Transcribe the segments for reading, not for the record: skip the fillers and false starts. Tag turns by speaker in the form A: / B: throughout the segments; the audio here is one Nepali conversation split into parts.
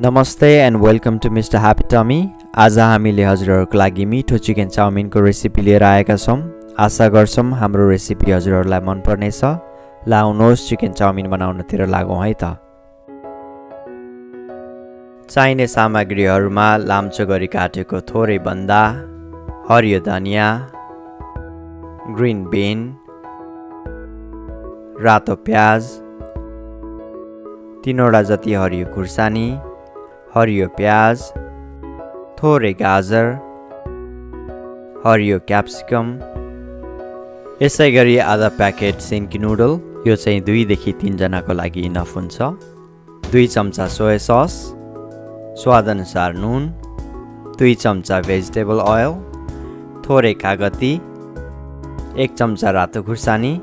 A: नमस्ते and welcome to mister Happy Tummy. आज हामीले हजुरहरूको लागि मिठो चिकन चाउमिनको रेसिपी लिएर आएका छौँ। आशा गर्छौँ हाम्रो रेसिपी हजुरहरूलाई मन पर्नेछ। ल आउनुहोस् चिकन चाउमिन बनाउनतिर लागौँ है त। चाहिने सामग्रीहरूमा लाम्चो गरी काटेको थोरै बन्दा, हरियो धनियाँ, ग्रिन बिन, रातो प्याज, 3वटा जति हरियो खुर्सानी, हरियो प्याज, थोरै गाजर, हरियो क्याप्सिकम, यसै गरी आधा प्याकेट सिन्की नुडल, यो चाहिँ 2 देखि 3 जनाको लागि इनफ हुन्छ। 2 चम्चा सोया सस, स्वादअनुसार नुन, 2 चम्चा भेजिटेबल ओइल, थोरै कागती, 1 चम्चा रातो खुर्सानी,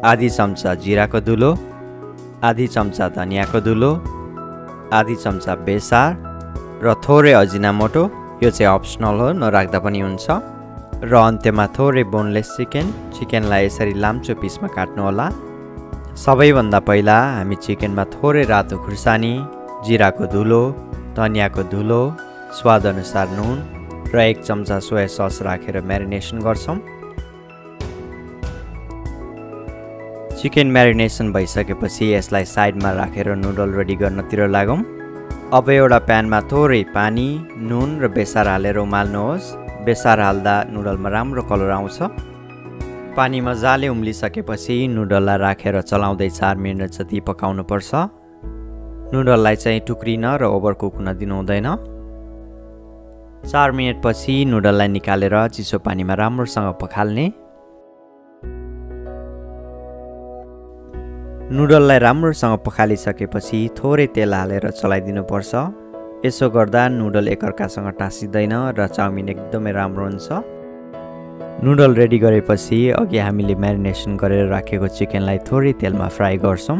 A: आधी चम्चा जिराको धुलो, आधी चम्चा धनियाको धुलो, आधी चम्चा बेसार र थोरै अजिनामोटो, यो चाहिँ अप्सनल हो, नराख्दा पनि हुन्छ। र अन्त्यमा थोरै बोनलेस चिकनलाई यसरी लाम्चो पिसमा काट्नुहोला। सबैभन्दा पहिला हामी चिकनमा थोरै रातो खुर्सानी, जिराको धुलो, धनियाको धुलो, स्वादअनुसार नुन र 1 चम्चा सोया सस राखेर म्यारिनेसन गर्छौँ। चिकन म्यारिनेसन भइसकेपछि यसलाई साइडमा राखेर नुडल रेडी गर्नतिर लागौँ। अब एउटा प्यानमा थोरै पानी, नुन र बेसार हालेर उमाल्नुहोस्। बेसार हाल्दा नुडलमा राम्रो कलर आउँछ। पानी मजाले उम्लिसकेपछि नुडललाई राखेर चलाउँदै 4 मिनेट जति पकाउनुपर्छ। नुडललाई चाहिँ टुक्रिन र ओभरकुक हुन दिनु हुँदैन। 4 मिनेटपछि नुडललाई निकालेर चिसो पानीमा राम्रोसँग पखाल्ने। नुडललाई राम्रोसँग पखालिसकेपछि थोरै तेल हालेर चलाइदिनुपर्छ। यसो गर्दा नुडल एकअर्कासँग टाँसिँदैन र चाउमिन एकदमै राम्रो हुन्छ। नुडल रेडी गरेपछि अघि हामीले म्यारिनेसन गरेर राखेको चिकनलाई थोरै तेलमा फ्राई गर्छौँ।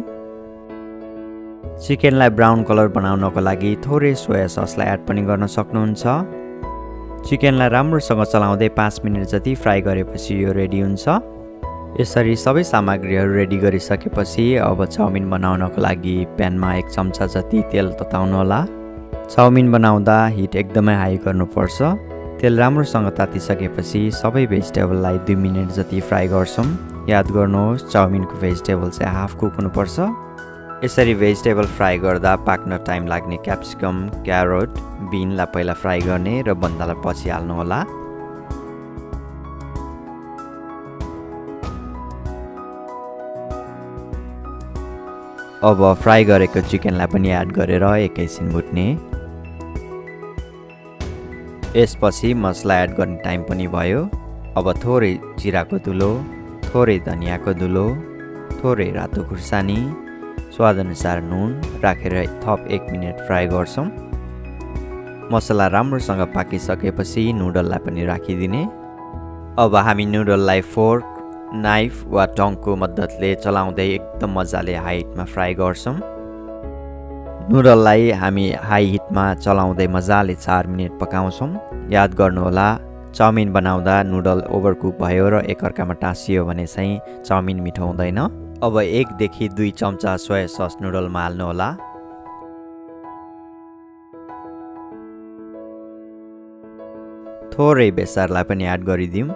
A: चिकनलाई ब्राउन कलर बनाउनको लागि थोरै सोया ससलाई एड पनि गर्न सक्नुहुन्छ। चिकनलाई राम्रोसँग चलाउँदै 5 मिनेट जति फ्राई गरेपछि यो रेडी हुन्छ। यसरी सबै सामग्रीहरू रेडी गरिसकेपछि अब चाउमिन बनाउनको लागि प्यानमा 1 चम्चा जति तेल तताउनुहोला। चाउमिन बनाउँदा हिट एकदमै हाई गर्नुपर्छ। तेल राम्रोसँग तातिसकेपछि सबै भेजिटेबललाई 2 मिनेट जति फ्राई गर्छौँ। याद गर्नुहोस् चाउमिनको भेजिटेबल चाहिँ हाफ कुक हुनुपर्छ। यसरी भेजिटेबल फ्राई गर्दा पाक्न टाइम लाग्ने क्याप्सिकम, क्यारोट, बिनलाई पहिला फ्राई गर्ने र बन्दालाई पछि हाल्नुहोला। अब फ्राई गरेको चिकनलाई पनि एड गरेर एकैछिन भुट्ने। यसपछि मसला एड गर्ने टाइम पनि भयो। अब थोरै जिराको धुलो, थोरै धनियाको धुलो, थोरै रातो खुर्सानी, स्वादअनुसार नुन राखेर थप 1 मिनेट फ्राई गर्छौँ। मसला राम्रोसँग पाकिसकेपछि नुडललाई पनि राखिदिने। अब हामी नुडललाई फोर्क, नाइफ वा टङको मद्दतले चलाउँदै एकदम मजाले हाई हिटमा फ्राई गर्छौँ। नुडललाई हामी हाई हिटमा चलाउँदै मजाले 4 मिनेट पकाउँछौँ। याद गर्नुहोला चाउमिन बनाउँदा नुडल ओभरकुक भयो र एकअर्कामा टाँसियो भने चाहिँ चाउमिन मिठो हुँदैन। अब 1 देखि 2 चम्चा सोया सस नुडलमा हाल्नुहोला। थोरै बेसारलाई पनि एड गरिदिउँ।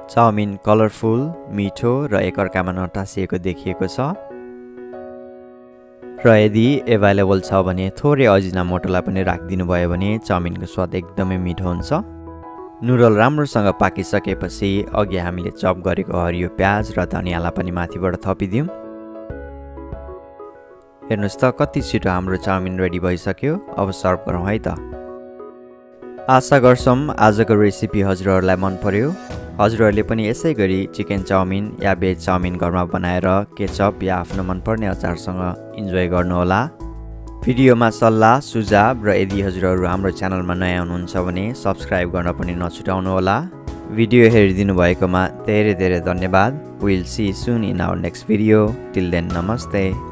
A: चाउमिन कलरफुल, मिठो र एकअर्कामा नटाँसिएको देखिएको छ। र यदि एभाइलेबल छ भने थोरै अजिनामोटोलाई पनि राखिदिनु भयो भने चाउमिनको स्वाद एकदमै मिठो हुन्छ। नुडल राम्रोसँग पाकिसकेपछि अघि हामीले चप गरेको हरियो प्याज र धनियालाई पनि माथिबाट थपिदिउँ। हेर्नुहोस् त कति छिटो हाम्रो चाउमिन रेडी भइसक्यो। अब सर्भ गरौँ है त। आशा गर्छौँ आजको रेसिपी हजुरहरूलाई मन पर्यो। हजुरहरूले पनि यसै गरी चिकन चाउमिन या भेज चाउमिन घरमा बनाएर केचप या आफ्नो मनपर्ने अचारसँग इन्जोय गर्नुहोला। भिडियोमा सल्लाह, सुझाव र यदि हजुरहरू हाम्रो च्यानलमा नयाँ हुनुहुन्छ भने सब्सक्राइब गर्न पनि नछुटाउनुहोला। भिडियो हेरिदिनु भएकोमा धेरै धेरै धन्यवाद। Will see soon in our next video. Till then नमस्ते।